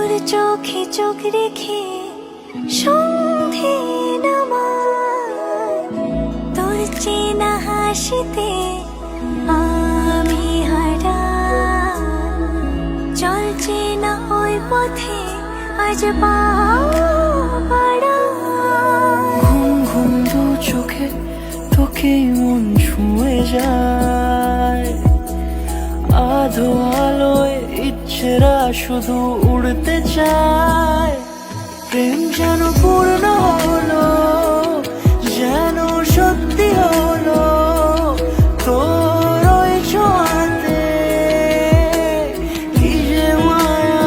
তোর চোখে চোখ রেখে সন্ধে নামায়, তোর চেনা হাসিতে আমি হারাই। চল চেনা ওই পথে আজ পাও বাড়াই। ঘুম ঘুম দু চোখে তোকে মন ছুঁয়ে যায়, আধো আলোয় ইচ্ছেরা শুধু উড়তে চায়। প্রেম যেন পূর্ণ হলো, যেন সত্যি হলো তোর ওই ছোঁয়াতে, কি যে মায়া।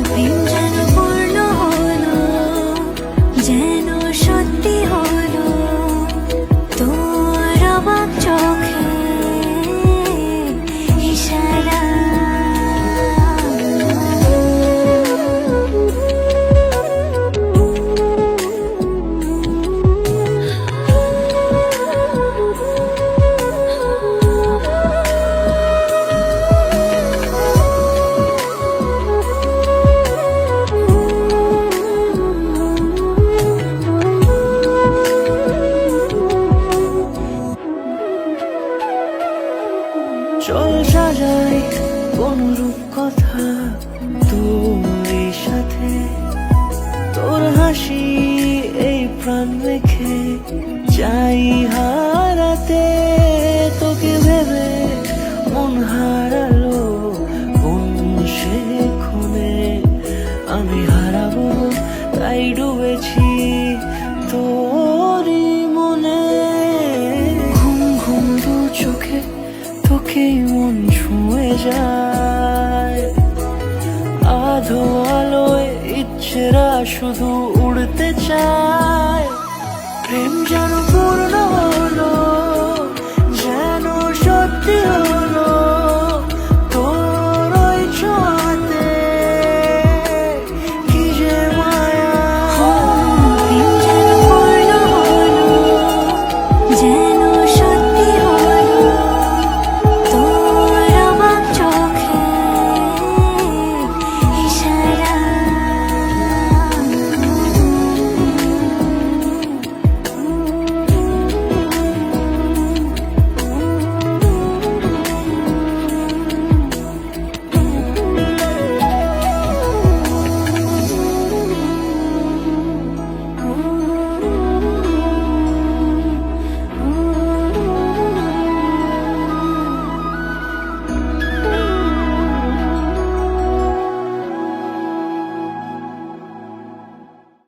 প্রেম যেন পূর্ণ হলো, যেন সত্যি হলো তোর অবাক চোখে ইশারা। চল সাজাই কোন রূপকথা তোর সাথে, তোর হাসি এই প্রাণ রেখে চাই হারাতে। তোকে ভেবে মন হারালো কোন সে ক্ষণে, আমি হারাবো তাই ডুবেছি তোরই মনে। ঘুম ঘুম দু চোখে তোকে মন ছুঁয়ে যায়, আধো আলোয় ইচ্ছেরা শুধু উড়তে চায়। প্রেম যেন পূর্ণ